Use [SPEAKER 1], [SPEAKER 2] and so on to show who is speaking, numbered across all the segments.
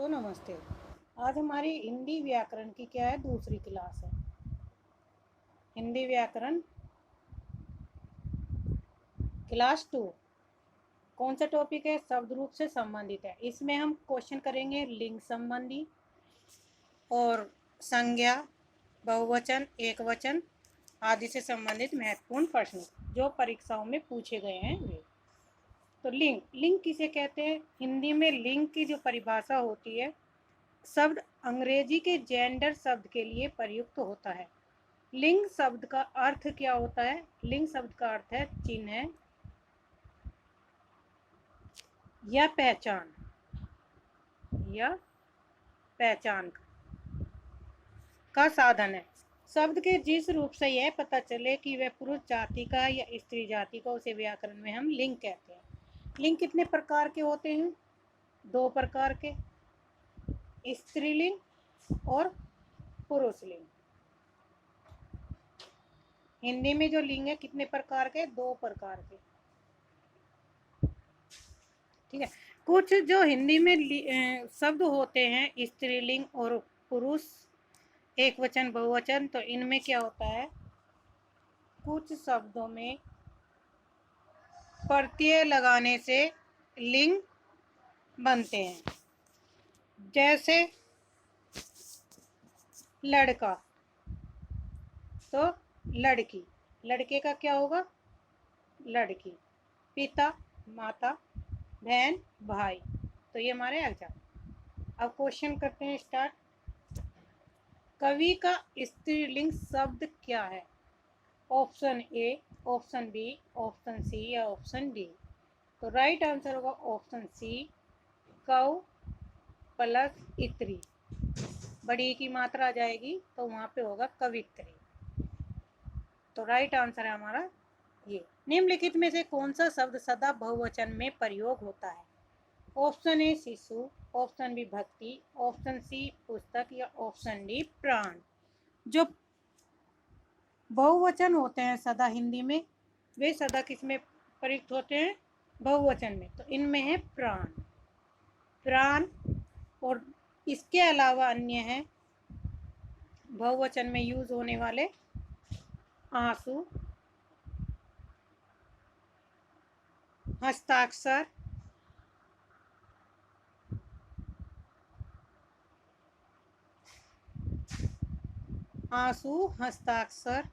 [SPEAKER 1] दोस्तों नमस्ते। आज हमारी हिंदी व्याकरण की क्या है, दूसरी क्लास है। हिंदी व्याकरण क्लास 2। कौन सा टॉपिक है? शब्द रूप से संबंधित है। इसमें हम क्वेश्चन करेंगे लिंग संबंधी और संज्ञा, बहुवचन, एकवचन आदि से संबंधित महत्वपूर्ण प्रश्न जो परीक्षाओं में पूछे गए हैं वे। तो लिंग लिंग किसे कहते हैं? हिंदी में लिंग की जो परिभाषा होती है, शब्द अंग्रेजी के जेंडर शब्द के लिए प्रयुक्त होता है। लिंग शब्द का अर्थ क्या होता है? लिंग शब्द का अर्थ है चिन्ह या पहचान का साधन है। शब्द के जिस रूप से यह पता चले कि वह पुरुष जाति का या स्त्री जाति का, उसे व्याकरण में हम लिंग कहते हैं। लिंग कितने प्रकार के होते हैं? 2 प्रकार के, स्त्रीलिंग और पुरुष लिंग। हिंदी में जो लिंग है कितने प्रकार के? 2 प्रकार के। ठीक है। कुछ जो हिंदी में शब्द होते हैं स्त्रीलिंग और पुरुष, एक वचन, बहुवचन, तो इनमें क्या होता है, कुछ शब्दों में प्रत्यय लगाने से लिंग बनते हैं। जैसे लड़का तो लड़की, लड़के का क्या होगा? लड़की। पिता, माता, बहन, भाई, तो ये हमारे एग्जाम। अब क्वेश्चन करते हैं स्टार्ट। कवि का स्त्रीलिंग शब्द क्या है? Option A, option B, option C या ऑप्शन डी। तो राइट आंसर होगा ऑप्शन सी, कौ प्लस इत्री। बड़ी की मात्रा आ जाएगी तो वहां पे होगा कवित्री। तो राइट आंसर है हमारा ये। निम्नलिखित में से कौन सा शब्द सदा बहुवचन में प्रयोग होता है? ऑप्शन ए शिशु, ऑप्शन बी भक्ति, ऑप्शन सी पुस्तक या ऑप्शन डी प्राण। जो बहुवचन होते हैं सदा हिंदी में, वे सदा किस में प्रयुक्त होते हैं? बहुवचन में। तो इनमें है प्राण, प्राण, और इसके अलावा अन्य है बहुवचन में यूज होने वाले आंसू, हस्ताक्षर, आंसू, हस्ताक्षर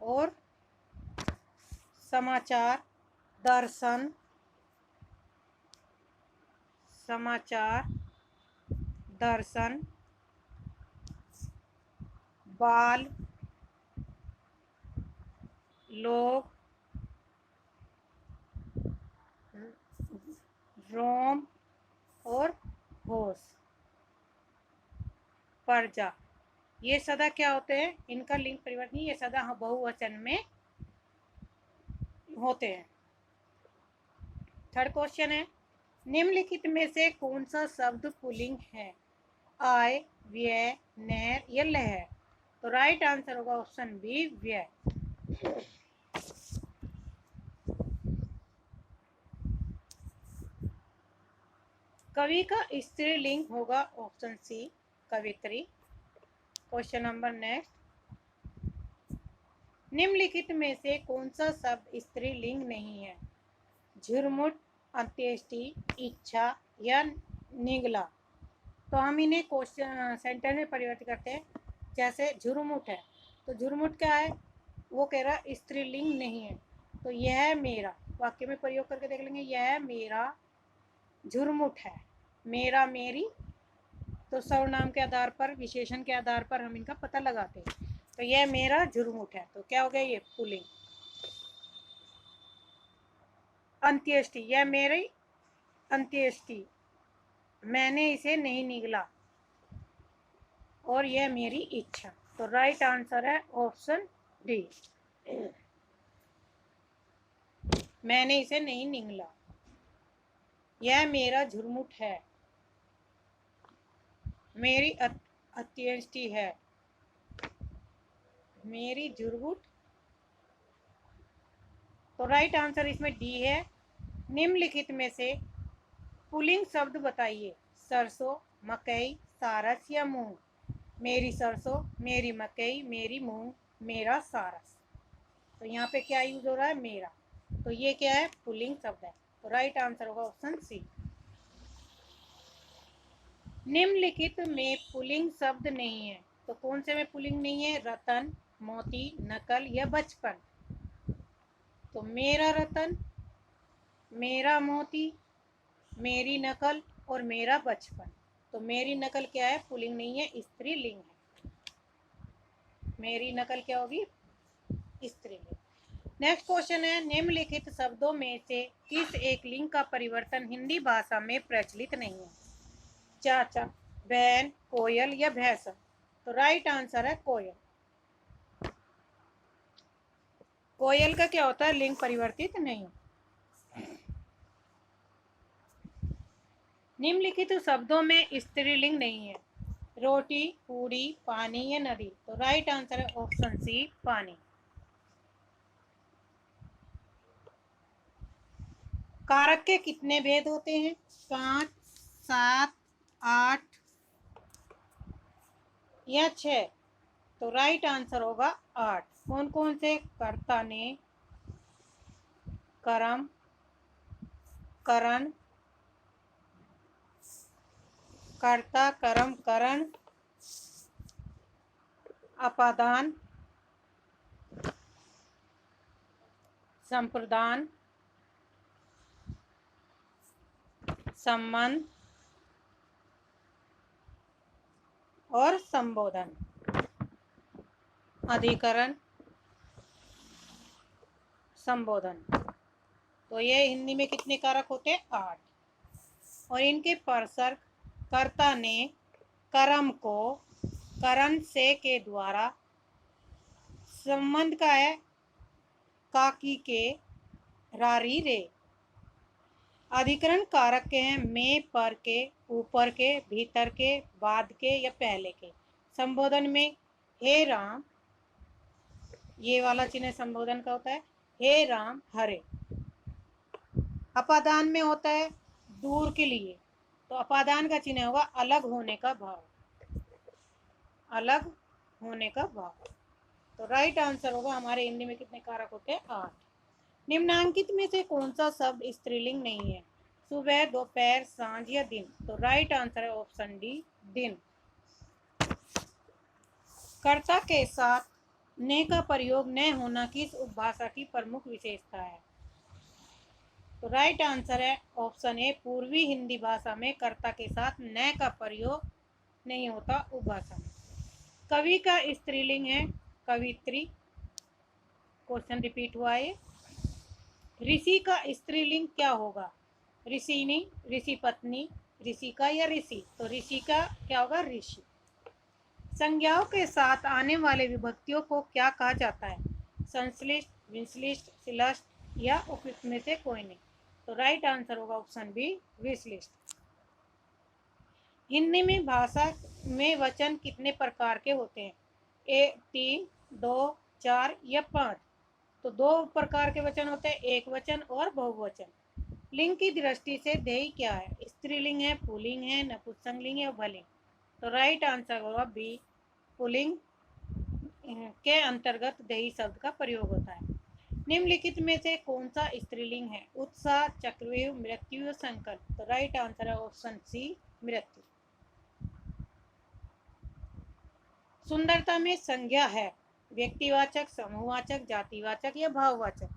[SPEAKER 1] और समाचार, दर्शन, समाचार, दर्शन, बाल, लोग, रोम और होश, प्रजा, ये सदा क्या होते हैं? इनका लिंग परिवर्तन, ये सदा बहुवचन में होते हैं। थर्ड क्वेश्चन है, निम्नलिखित में से कौन सा शब्द पुल्लिंग है? आय, व्यय, नहर या लहर। तो राइट आंसर होगा ऑप्शन बी, व्यय। कवि का स्त्रीलिंग होगा ऑप्शन सी, कवित्री। क्वेश्चन नंबर नेक्स्ट, निम्नलिखित में से कौन सा शब्द स्त्रीलिंग नहीं है? झुरमुट, अंत्येष्टि, इच्छा या निगला। तो हम इन्हें क्वेश्चन सेंटेंस में परिवर्तित करते हैं। जैसे झुरमुट है, तो झुरमुट क्या है? वो कह रहा है स्त्रीलिंग नहीं है, तो यह मेरा, वाक्य में प्रयोग करके देख लेंगे, यह मेरा झुरमुट है। मेरा, मेरी, तो सर्वनाम के आधार पर, विशेषण के आधार पर हम इनका पता लगाते हैं। तो यह मेरा झुरमुट है, तो क्या हो गया? ये पुल्लिंग। अंत्येष्टि, यह मेरी अंत्येष्टि, मैंने इसे नहीं निगला, और यह मेरी इच्छा। तो राइट आंसर है ऑप्शन डी, मैंने इसे नहीं निगला। यह मेरा झुरमुट है, मेरी अंत्येष्टि है, मेरी झुरमुट। तो राइट आंसर इसमें डी है। निम्नलिखित में से पुल्लिंग शब्द बताइए। सरसों, मकई, सारस या मूंग। मेरी सरसों, मेरी मकई, मेरी मूंग, मेरा सारस। तो यहाँ पे क्या यूज हो रहा है, मेरा। तो ये क्या है, पुल्लिंग शब्द है। तो राइट आंसर होगा ऑप्शन सी। निम्नलिखित में पुल्लिंग शब्द नहीं है, तो कौन से में पुल्लिंग नहीं है, रतन, मोती, नकल या बचपन। तो मेरा रतन, मेरा मोती, मेरी नकल और मेरा बचपन। तो मेरी नकल क्या है, पुल्लिंग नहीं है, स्त्रीलिंग है। मेरी नकल क्या होगी, स्त्रीलिंग। नेक्स्ट क्वेश्चन है, निम्नलिखित शब्दों में से किस एक लिंग का परिवर्तन हिंदी भाषा में प्रचलित नहीं है। चाचा, बहन, कोयल या भैंसा। तो राइट आंसर है कोयल। कोयल का क्या होता है, लिंग परिवर्तित नहीं। निम्नलिखित शब्दों में स्त्रीलिंग नहीं है। रोटी, पूड़ी, पानी या नदी। तो राइट आंसर है ऑप्शन सी, पानी। कारक के कितने भेद होते हैं, 5, 7, 8 या 6। तो राइट आंसर होगा 8। कौन कौन से, कर्ता ने, कर्म, करण, कर्ता, कर्म, करण, अपादान, संप्रदान, संबंध और संबोधन। अधिकरण, संबोधन। तो ये हिंदी में कितने कारक होते हैं, 8। और इनके परसर्ग, कर्ता ने कर्म को करण से के द्वारा, संबंध का है काकी के, रारी रे। अधिकरण कारक के हैं में, पर के, ऊपर के, भीतर के, बाद के या पहले के। संबोधन में हे राम, ये वाला चिन्ह संबोधन का होता है, हे राम हरे। अपादान में होता है दूर के लिए, तो अपादान का चिन्ह होगा अलग होने का भाव, अलग होने का भाव। तो राइट आंसर होगा हमारे हिंदी में कितने कारक होते हैं, 8। निम्नांकित में से कौन सा शब्द स्त्रीलिंग नहीं है, सुबह, दोपहर, सांझ या दिन। तो राइट आंसर है ऑप्शन डी, दिन। कर्ता के साथ ने का प्रयोग न होना किस उपभाषा की प्रमुख विशेषता है। तो राइट आंसर है ऑप्शन ए, पूर्वी हिंदी भाषा में कर्ता के साथ न का प्रयोग नहीं होता उपभाषा में। कवि का स्त्रीलिंग है कवित्री, क्वेश्चन रिपीट हुआ है। ऋषि का स्त्रीलिंग क्या होगा, ऋषिनी, ऋषि पत्नी, ऋषिका या ऋषि। तो ऋषि का क्या होगा, ऋषि। संज्ञाओं के साथ आने वाले विभक्तियों को क्या कहा जाता है, संश्लिष्ट, विश्लिष्ट, शिलष्ट या उपयुक्त में से कोई नहीं। तो राइट आंसर होगा ऑप्शन बी, विश्लिष्ट। हिंदी में भाषा में वचन कितने प्रकार के होते हैं, 1, 3, 2, 4 या 5। तो 2 प्रकार के वचन होते हैं, एक वचन और बहुवचन। लिंग की दृष्टि से देही क्या है, स्त्रीलिंग है, पुल्लिंग है, नपुंसकलिंग है, उभयलिंग। तो राइट आंसर होगा बी, पुल्लिंग के अंतर्गत देही शब्द का प्रयोग होता है। निम्नलिखित में से कौन सा स्त्रीलिंग है, उत्साह, चक्रव्यूह, मृत्यु, संकल्प। तो राइट आंसर है ऑप्शन सी, मृत्यु। सुंदरता में संज्ञा है, व्यक्तिवाचक, समूहवाचक, जातिवाचक या भाववाचक।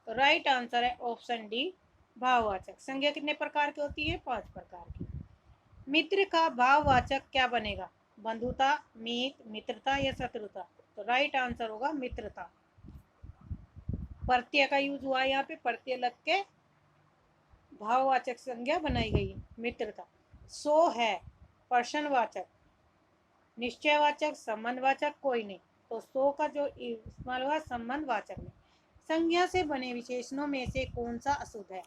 [SPEAKER 1] तो राइट आंसर है ऑप्शन डी, भाववाचक। संज्ञा कितने प्रकार की होती है, 5 प्रकार की। मित्र का भाववाचक क्या बनेगा, बंधुता, मीत, मित्रता या शत्रुता। तो राइट आंसर होगा मित्रता। प्रत्यय का यूज हुआ है यहाँ पे, प्रत्यय लग के भाववाचक संज्ञा बनाई गई है, मित्रता। सो है प्रश्नवाचक, निश्चयवाचक, संबंधवाचक कोई नहीं। तो सो का जो इस्तेमाल हुआ संबंधवाचक में। संज्ञा से बने विशेषणों में से कौन सा अशुद्ध है,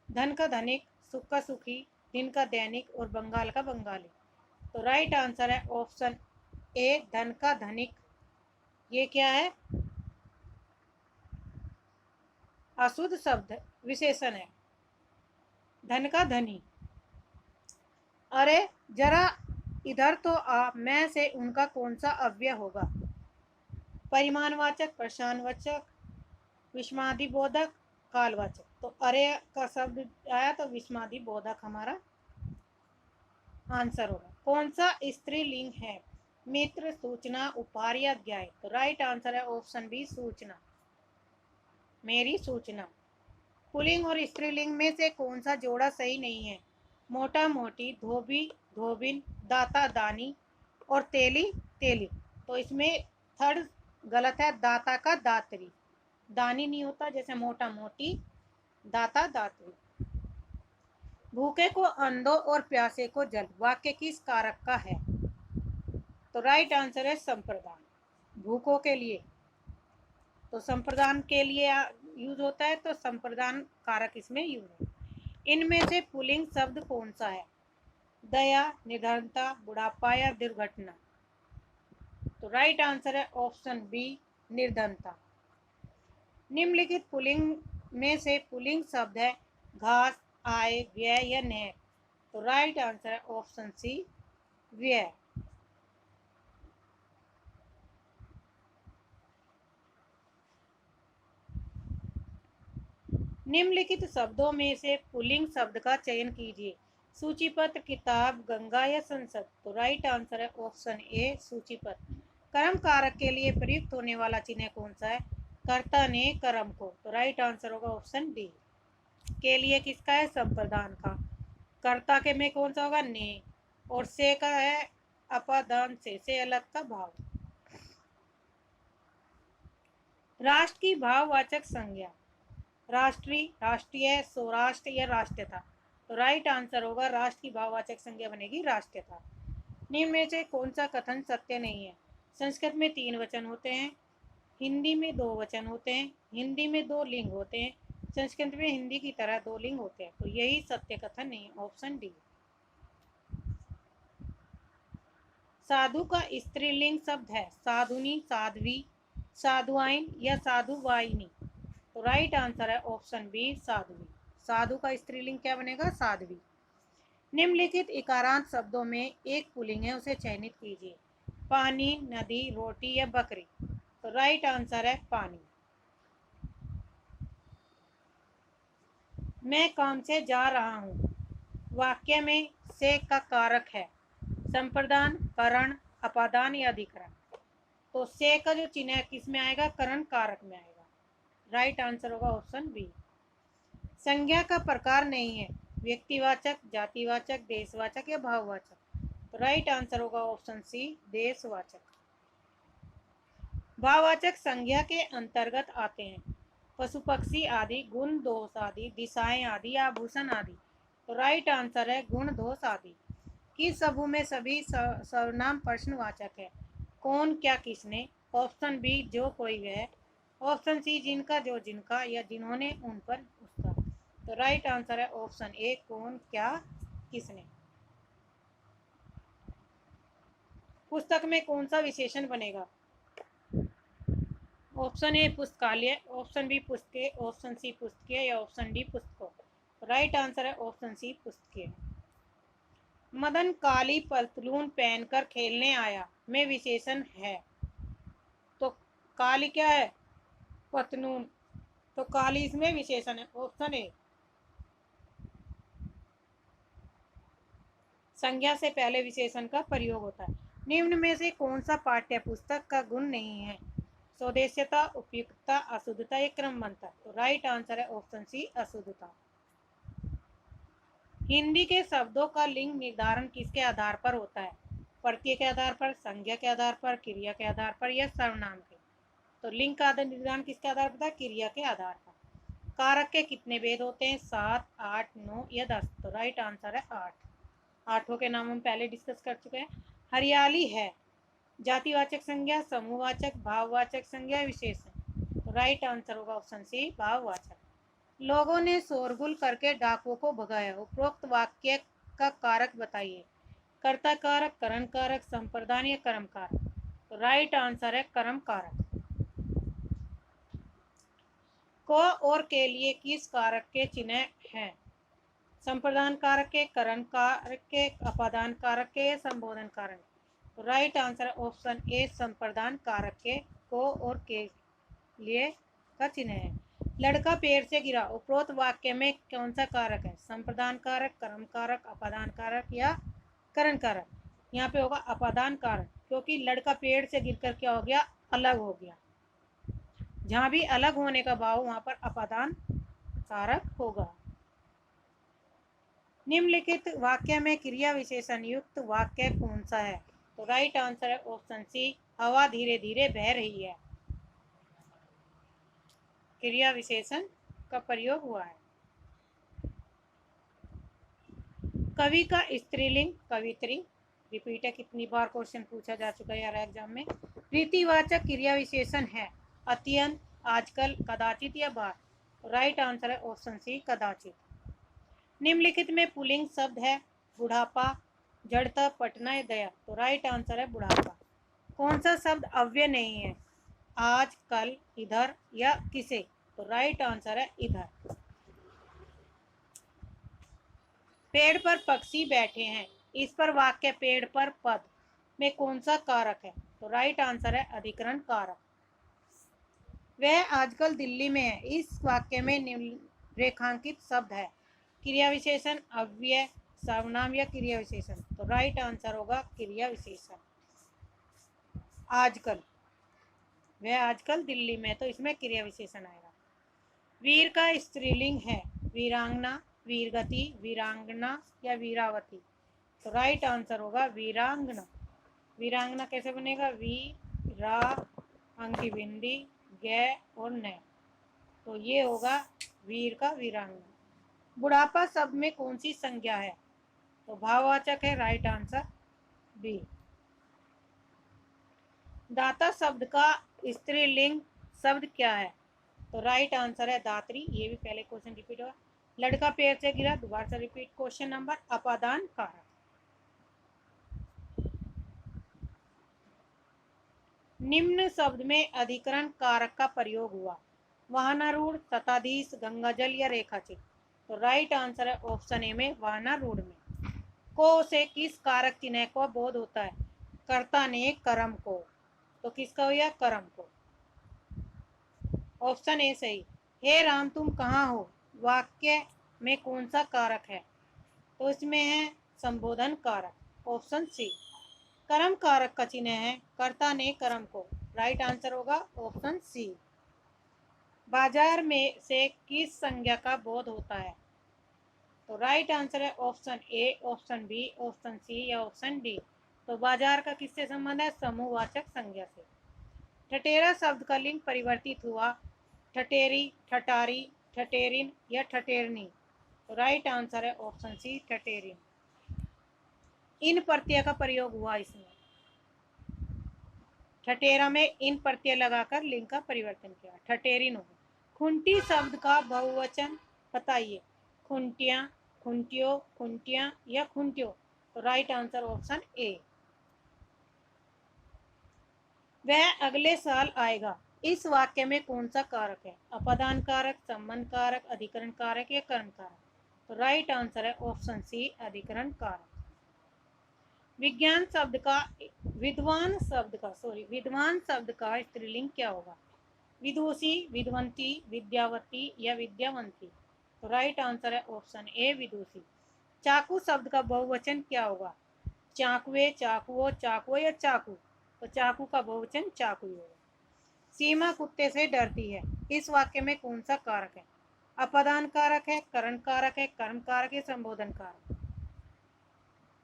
[SPEAKER 1] धन का धनिक, सुख का सुखी, दिन का दैनिक और बंगाल का बंगाली। तो राइट आंसर है ऑप्शन ए, धन का धनिक। ये क्या है, अशुद्ध शब्द विशेषण है, धन का धनी। अरे जरा इधर तो आ, मैं से उनका कौन सा अव्यय होगा? परिमाणवाचक, प्रश्नवाचक, विस्मयादिबोधक, कालवाचक। तो अरे का शब्द आया तो विस्मयादिबोधक हमारा आंसर होगा। कौन सा स्त्रीलिंग है? मित्र, सूचना, उपहार या अध्याय। तो राइट आंसर है ऑप्शन बी, सूचना। मेरी सूचना। पुल्लिंग और स्त्रीलिंग में से कौन सा जोड़ा सही नहीं है? मोटा मोटी, धोबी धोबिन, दाता दानी और तेली तेली। तो इसमें थर्ड गलत है, दाता का दात्री। दानी नहीं होता, जैसे मोटा मोटी, दाता दात्री। भूखे को अन्न दो और प्यासे को जल, वाक्य किस कारक का है? तो राइट आंसर है संप्रदान। भूखों के लिए, तो संप्रदान के लिए यूज होता है, तो संप्रदान कारक इसमें यूज है। इनमें से पुल्लिंग शब्द कौन सा है? दया, निर्धनता, बुढ़ापा या दुर्घटना। तो राइट आंसर है ऑप्शन बी, निर्धनता। निम्नलिखित पुल्लिंग में से पुल्लिंग शब्द है घास, आय, व्यय या नहर। तो राइट आंसर है ऑप्शन सी, व्यय। निम्नलिखित शब्दों में से पुल्लिंग शब्द का चयन कीजिए। सूचीपत्र, किताब, गंगा या संसद। तो राइट आंसर है ऑप्शन ए, सूचीपत्र। कर्म कारक के लिए प्रयुक्त होने वाला चिन्ह कौन सा है? कर्ता ने कर्म को। तो राइट आंसर होगा ऑप्शन डी। के लिए किसका है? संप्रदान का। कर्ता के में कौन सा होगा? ने। और से का है अपादान से अलग का भाव। राष्ट्र की भाववाचक संज्ञा। राष्ट्रीय, राष्ट्रीय, सौराष्ट्र या राष्ट्रता। तो राइट आंसर होगा राष्ट्र की भाववाचक संज्ञा बनेगी राष्ट्रता। निम्न में से कौन सा कथन सत्य नहीं है? संस्कृत में 3 वचन होते हैं, हिंदी में 2 वचन होते हैं, हिंदी में 2 लिंग होते हैं, संस्कृत में हिंदी की तरह 2 लिंग होते हैं। तो यही सत्य कथन नहीं है, ऑप्शन डी। साधु का स्त्रीलिंग शब्द है साधुनी, साध्वी, साधुआइन या साधुवाइनी। तो राइट आंसर है ऑप्शन बी, साध्वी। साधु का स्त्रीलिंग क्या बनेगा? साध्वी। निम्नलिखित इकारांत शब्दों में एक पुल्लिंग है, उसे चयनित कीजिए। पानी, नदी, रोटी या बकरी। तो राइट आंसर है पानी। मैं काम से जा रहा हूँ, वाक्य में से का कारक है संप्रदान, करण, अपादान या अधिकरण। तो से का जो चिन्ह है किस में आएगा? करण कारक में आएगा। राइट आंसर होगा ऑप्शन बी। संज्ञा का प्रकार नहीं है, व्यक्तिवाचक, जातिवाचक, देशवाचक या भाववाचक। तो राइट आंसर होगा ऑप्शन सी, देशवाचक। भाववाचक संज्ञा के अंतर्गत आते हैं पशु पक्षी आदि, गुण दोष आदि, दिशाएं आदि, आभूषण आदि। तो राइट आंसर है गुण दोष आदि। किस समूह में सभी सर्वनाम प्रश्नवाचक है? कौन, क्या, किसने। ऑप्शन बी, जो, कोई, वह। ऑप्शन सी, जिनका, जो, जिनका या जिन्होंने, उन पर, उसका। तो राइट आंसर है ऑप्शन ए, कौन, क्या, किसने। पुस्तक में कौन सा विशेषण बनेगा? ऑप्शन ए पुस्तकालय, ऑप्शन बी पुस्तकें, ऑप्शन सी पुस्तकीय या ऑप्शन डी पुस्तकों। राइट आंसर है ऑप्शन सी, पुस्तकीय। मदन काली पतलून पहनकर खेलने आया में विशेषण है। तो काली क्या है? पतलून। तो काली इसमें विशेषण है, ऑप्शन ए। संज्ञा से पहले विशेषण का प्रयोग होता है। निम्न में से कौन सा पाठ्य पुस्तक का गुण नहीं है? स्वदेश्यता, उपयुक्तता, अशुद्धता या क्रमबद्धता। तो राइट आंसर है ऑप्शन सी, अशुद्धता। हिंदी के शब्दों का लिंग निर्धारण किसके आधार पर होता है? प्रत्यय के आधार पर, संज्ञा के आधार पर, क्रिया के आधार पर या सर्वनाम के। तो लिंग का निर्धारण किसके आधार पर था? क्रिया के आधार पर। कारक के कितने भेद होते हैं? 7, 8, 9 या 10। तो राइट आंसर है 8। आठों के नाम हम पहले डिस्कस कर चुके हैं। हरियाली है जातिवाचक संज्ञा, समूहवाचक, भाववाचक संज्ञा, विशेषण। तो राइट आंसर होगा ऑप्शन सी, भाववाचक। लोगों ने शोरगुल करके डाकुओं को भगाया, उपरोक्त वाक्य का कारक बताइए। कर्ता कारक, करण कारक, संप्रदान या कर्म कारक। तो राइट आंसर है कर्म कारक। को और के लिए किस कारक के चिन्ह हैं? संप्रदान कारक के, करण कारक के, अपादान कारक के या संबोधन कारक। तो राइट आंसर ऑप्शन ए संप्रदान कारक के को और के लिए का चिन्ह है। लड़का पेड़ से गिरा, उपरोक्त वाक्य में कौन सा कारक है? संप्रदान कारक, कर्म कारक, अपादान कारक या करण कारक। यहाँ पे होगा अपादान कारक, क्योंकि लड़का पेड़ से गिरकर क्या हो गया? अलग हो गया। जहां भी अलग होने का भाव वहां पर अपादान कारक होगा। निम्नलिखित वाक्य में क्रिया विशेषण युक्त वाक्य कौन सा है? तो राइट आंसर है ऑप्शन सी, हवा धीरे धीरे बह रही है। क्रिया विशेषण का प्रयोग हुआ है। कवि का स्त्रीलिंग कवित्री। रिपीट है, कितनी बार क्वेश्चन पूछा जा चुका है यार एग्जाम में। रीतिवाचक क्रिया विशेषण है अत्यंत, आजकल, कदाचित या बार। राइट आंसर है ऑप्शन सी, कदाचित। निम्नलिखित में पुल्लिंग शब्द है बुढ़ापा, जड़ता, पटना या दया। तो राइट आंसर है बुढ़ापा। कौन सा शब्द अव्यय नहीं है? आज, कल, इधर या किसे। तो राइट आंसर है इधर। पेड़ पर पक्षी बैठे हैं, इस पर वाक्य पेड़ पर पद में कौन सा कारक है? तो राइट आंसर है अधिकरण कारक। वह आजकल दिल्ली में है, इस वाक्य में निम्नलिखित शब्द है क्रिया विशेषण, अव्यय, सर्वनाम या क्रिया विशेषण। तो राइट आंसर होगा क्रिया विशेषण। आजकल, वह आजकल दिल्ली में, तो इसमें क्रिया विशेषण आएगा। वीर का स्त्रीलिंग है वीरांगना, वीरगति, वीरांगना या वीरावती। तो राइट आंसर होगा वीरांगना। वीरांगना कैसे बनेगा? वी रा अंकी बिंदी गे और न। तो ये होगा वीर का वीरांगना। बुढ़ापा शब्द में कौन सी संज्ञा है? तो भाववाचक है। Right answer B. दाता शब्द का स्त्रीलिंग शब्द क्या है? तो राइट आंसर है दात्री। ये भी पहले क्वेश्चन रिपीट हुआ। लड़का पेड़ से गिरा, दोबारा से रिपीट। क्वेश्चन नंबर, अपादान कारक। निम्न शब्द में अधिकरण कारक का प्रयोग हुआ वाहनारूढ़, तथाधीश, गंगाजल या रेखाचित्र। तो राइट आंसर है ऑप्शन ए में वाहनारूढ़ में। को से किस कारक चिन्ह को बोध होता है? कर्ता ने कर्म को। तो किसका हुआ? कर्म को। ऑप्शन ए सही। हे राम तुम कहाँ हो वाक्य में कौन सा कारक है? तो इसमें है संबोधन कारक। Option C. कर्म कारक का चिन्ह है कर्ता ने कर्म को। राइट आंसर होगा ऑप्शन सी। बाजार में से किस संज्ञा का बोध होता है? तो राइट आंसर है option A, option B, option C या ऑप्शन डी। तो बाजार का किससे संबंध है? समूहवाचक संज्ञा से। ठठेरा शब्द का लिंग परिवर्तित हुआ ठठेरी, ठटारी, ठठेरिन या ठठेरनी। तो राइट आंसर है ऑप्शन सी, ठठेरिन। इन प्रत्यय का प्रयोग हुआ इसमें। ठठेरा में इन प्रत्यय लगाकर लिंग का परिवर्तन किया, ठठेरिन हो। खुंटी शब्द का बहुवचन बताइए। खुंटिया, खुंटियो, खुंटिया या खुंटियो। तो राइट आंसर ऑप्शन ए। वह अगले साल आएगा, इस वाक्य में कौन सा कारक है? अपादान कारक, संबंध कारक, अधिकरण कारक या कर्म कारक। तो राइट आंसर है ऑप्शन सी, अधिकरण कारक। विज्ञान शब्द का विद्वान शब्द का स्त्रीलिंग क्या होगा? विदुषी, विद्वंती, विद्यावती या विद्यावंती। तो राइट आंसर है ऑप्शन ए, विदुषी। चाकू शब्द का बहुवचन क्या होगा? चाकुए, चाकुओ, चाकुओ या चाकू। तो चाकू का बहुवचन चाकू होगा। सीमा कुत्ते से डरती है, इस वाक्य में कौन सा कारक है? अपादान कारक है, करण कारक है, कर्म कारक है, संबोधन कारक।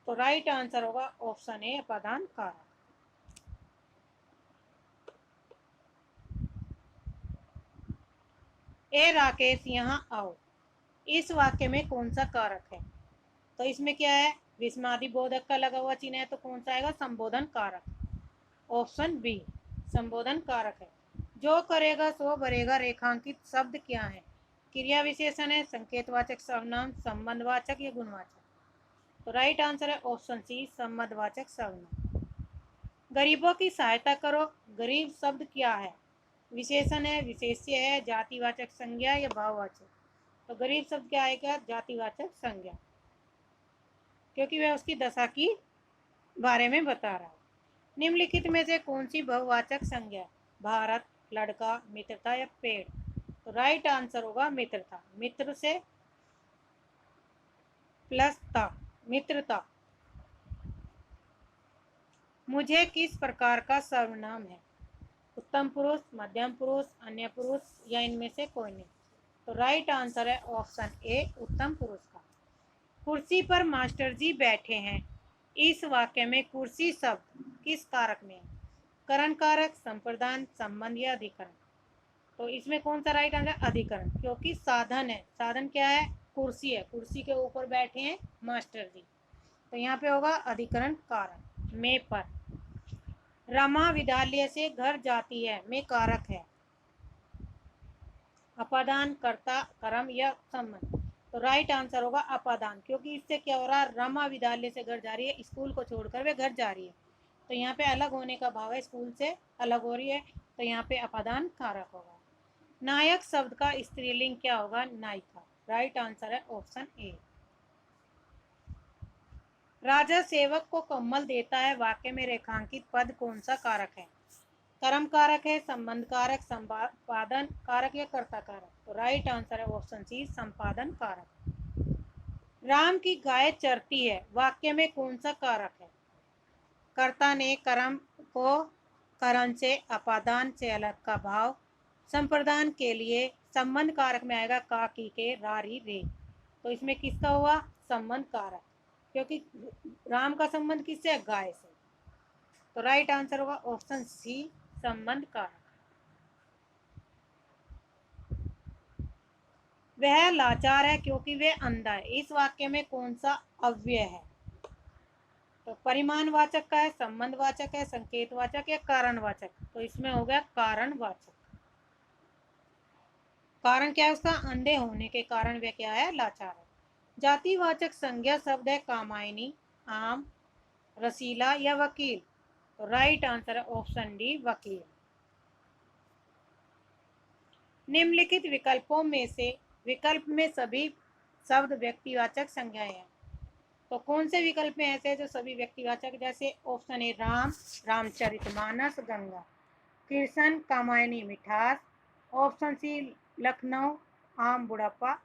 [SPEAKER 1] तो राइट आंसर होगा ऑप्शन ए, अपादान कारक। ए राकेश यहाँ आओ, इस वाक्य में कौन सा कारक है? तो इसमें क्या है? विस्मादि बोधक का लगा हुआ चिन्ह है, तो कौन सा आएगा? संबोधन कारक। ऑप्शन बी, संबोधन कारक है। जो करेगा सो भरेगा रेखांकित शब्द क्या है? क्रिया विशेषण है, संकेतवाचक सर्वनाम, संबंधवाचक या गुणवाचक। तो राइट आंसर है ऑप्शन सी, संबंधवाचक सर्वनाम। गरीबों की सहायता करो, गरीब शब्द क्या है? विशेषण है, विशेष्य है, जातिवाचक संज्ञा या भाववाचक। तो गरीब शब्द क्या आएगा, जातिवाचक संज्ञा, क्योंकि वह उसकी दशा की बारे में बता रहा है। निम्नलिखित में से कौन सी बहुवाचक संज्ञा, भारत, लड़का, मित्रता या पेड़? तो राइट आंसर होगा मित्रता। मित्र से प्लस ता, मित्रता। मुझे किस प्रकार का सर्वनाम है? उत्तम पुरुष, मध्यम पुरुष, अन्य पुरुष या इनमें से कोई नहीं? तो राइट आंसर है ऑप्शन ए, उत्तम पुरुष का। कुर्सी पर मास्टर जी बैठे हैं। इस वाक्य में कुर्सी शब्द किस कारक में है? करण कारक, संप्रदान, संबंध या अधिकरण? तो इसमें कौन सा राइट आंसर? अधिकरण, क्योंकि साधन है। साधन क्या है? कुर्सी है, कुर्सी के ऊपर बैठे हैं मास्टर जी, तो यहाँ पे होगा अधिकरण कारक। में पर, रमा विद्यालय से घर जाती है, में कारक है। अपादान, कर्ता, कर्म या संबंध? तो राइट आंसर होगा अपादान, क्योंकि इससे क्या हो रहा है, रमा विद्यालय से घर जा रही है, स्कूल को छोड़कर वे घर जा रही है, तो यहाँ पे अलग होने का भाव है, स्कूल से अलग हो रही है, तो यहाँ पे अपादान कारक होगा। नायक शब्द का स्त्रीलिंग क्या होगा? नायिका। राइट आंसर है ऑप्शन ए। राजा सेवक को कम्बल देता है, वाक्य में रेखांकित पद कौन सा कारक है? कर्म कारक है, संबंध कारक, संपादन कारक या कर्ता कारक? तो राइट आंसर है ऑप्शन सी, संपादन कारक। राम की गाय चरती है, वाक्य में कौन सा कारक है? कर्ता ने कर्म को करण से, अपादान से अलग का भाव, संप्रदान के लिए, संबंध कारक में आएगा का, की, के, रा, री, रे। तो इसमें किसका हुआ? संबंध कारक, क्योंकि राम का संबंध किससे है? गाय से, तो राइट आंसर होगा ऑप्शन सी, संबंध कारक। वह लाचार है क्योंकि वह अंधा है, इस वाक्य में कौन सा अव्यय है? तो परिमाणवाचक का है, संबंधवाचक है, संकेतवाचक या कारणवाचक? तो इसमें हो गया कारणवाचक। कारण क्या है उसका? अंधे होने के कारण वह क्या है? लाचार है। जातिवाचक संज्ञा शब्द है कामायनी, आम, रसीला या वकील? तो राइट आंसर है ऑप्शन डी, वकील। निम्नलिखित विकल्पों में से विकल्प में सभी शब्द व्यक्तिवाचक संज्ञाएं हैं, तो कौन से विकल्प में ऐसे जो सभी व्यक्तिवाचक? जैसे ऑप्शन ए राम, रामचरितमानस, गंगा, कृष्ण, कामायनी, मिठास, ऑप्शन सी लखनऊ, आम, बुढ़ापा,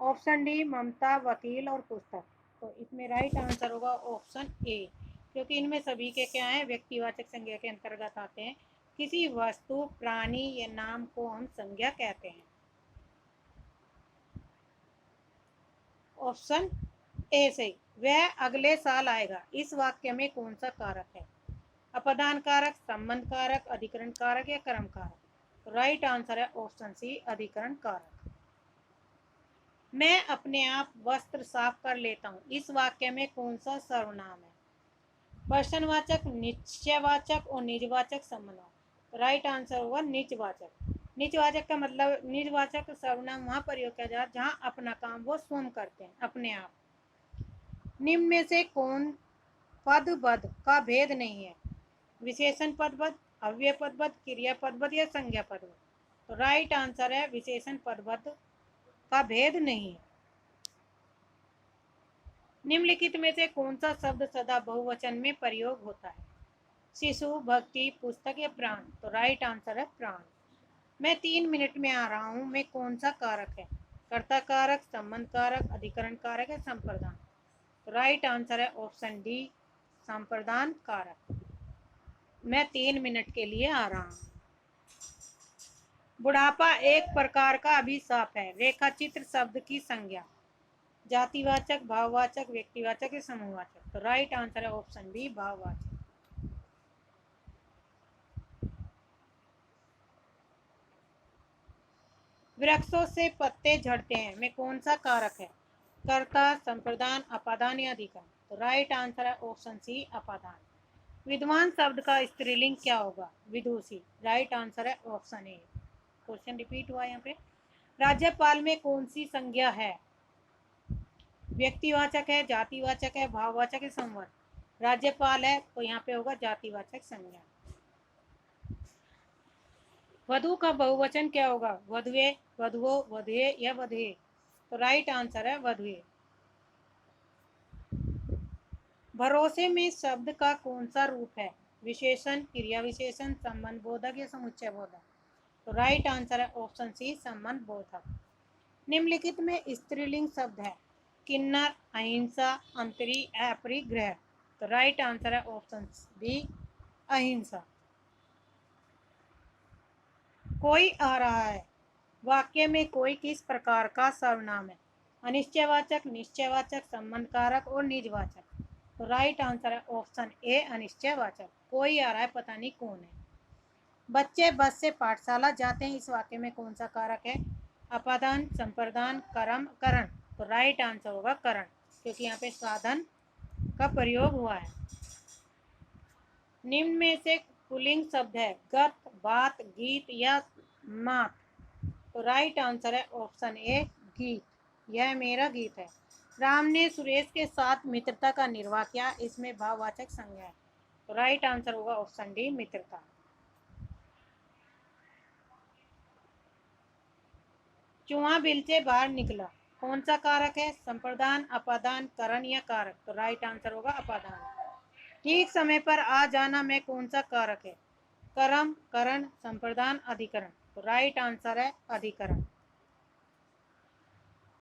[SPEAKER 1] ऑप्शन डी ममता, वकील और पुस्तक? तो इसमें राइट आंसर होगा ऑप्शन ए, क्योंकि इनमें सभी के क्या है? व्यक्तिवाचक संज्ञा के अंतर्गत आते हैं। किसी वस्तु, प्राणी या नाम को हम संज्ञा कहते हैं। ऑप्शन ए सही। वह अगले साल आएगा, इस वाक्य में कौन सा कारक है? अपादान कारक, संबंध कारक, अधिकरण कारक या कर्म कारक? राइट आंसर है ऑप्शन सी, अधिकरण कारक। मैं अपने आप वस्त्र साफ कर लेता हूँ, इस वाक्य में कौन सा सर्वनाम है? प्रश्नवाचक, निश्चयवाचक और निजवाचक संबंध? राइट आंसर होगा निजवाचक। निजवाचक का मतलब, निजवाचक सर्वनाम वहां प्रयोग किया जाए जहां अपना काम वो स्वयं करते हैं, अपने आप। निम्न में से कौन पदबद्ध का भेद नहीं है? विशेषण पदबद्ध, अव्यय पदबद्ध, क्रिया पदबद्ध या संज्ञा पदबद्ध? तो राइट आंसर है विशेषण पदबद्ध का भेद नहीं है। निम्नलिखित में से कौन सा शब्द सदा बहुवचन में प्रयोग होता है? शिशु, भक्ति, पुस्तक या प्राण? तो राइट आंसर है प्राण। मैं 3 मिनट में आ रहा हूँ, में कौन सा कारक है? कर्ता कारक, संबंध कारक, अधिकरण कारक या संप्रदान? तो राइट आंसर है ऑप्शन डी, संप्रदान कारक। मैं 3 मिनट के लिए आ रहा हूँ। बुढ़ापा एक प्रकार का अभिशाप है, रेखाचित्र शब्द की संज्ञा, जातिवाचक, भाववाचक, व्यक्तिवाचक या समूहवाचक? तो राइट आंसर है ऑप्शन बी, भाववाचक। वृक्षों से पत्ते झड़ते हैं, में कौन सा कारक है? कर्ता, संप्रदान, अपादान या अधिकरण? तो राइट आंसर है ऑप्शन सी, अपादान। विद्वान शब्द का स्त्रीलिंग क्या होगा? विदुषी। राइट आंसर है ऑप्शन ए। क्वेश्चन रिपीट हुआ यहाँ पे। राज्यपाल में कौन सी संज्ञा है? व्यक्तिवाचक है, जातिवाचक है, भाववाचक है, संवर्ग? राज्यपाल है तो यहाँ पे होगा जातिवाचक संज्ञा। वधु का बहुवचन क्या होगा? वधुए, वधुओ, वधुए या वधुए? तो राइट आंसर है वधुए। भरोसे में शब्द का कौन सा रूप है? विशेषण, क्रिया विशेषण, संबंध बोधक या समुच्चय बोधक? तो राइट आंसर है ऑप्शन सी, संबंध बोधक। निम्नलिखित में स्त्रीलिंग शब्द है। किन्नर, अहिंसा, अंतरी, अपरिग्रह। तो राइट आंसर है ऑप्शन बी, अहिंसा। कोई आ रहा है। वाक्य में कोई किस प्रकार का सर्वनाम है? अनिश्चयवाचक, निश्चयवाचक, संबंधकारक और निजवाचक। तो राइट आंसर है ऑप्शन ए, अनिश्चयवाचक। कोई आ रहा है, पता नहीं कौन है। बच्चे बस से पाठशाला जाते हैं, इस वाक्य में कौन सा कारक है? अपादान, संप्रदान, कर्म, करण। तो राइट आंसर होगा करण, क्योंकि यहाँ पे साधन का प्रयोग हुआ है। निम्न में से पुल्लिंग शब्द है गत, बात, गीत या मात। तो राइट आंसर है ऑप्शन ए, गीत। यह मेरा गीत है। राम ने सुरेश के साथ मित्रता का निर्वाह किया, इसमें भाववाचक संज्ञा है। तो राइट आंसर होगा ऑप्शन डी, मित्रता। चूहा बिल से बाहर निकला, कौन सा कारक है? संप्रदान, अपादान, करण या कारक? तो राइट आंसर होगा अपादान। ठीक समय पर आ जाना में कौन सा कारक है? कर्म, करण, संप्रदान, अधिकरण। तो राइट आंसर है अधिकरण।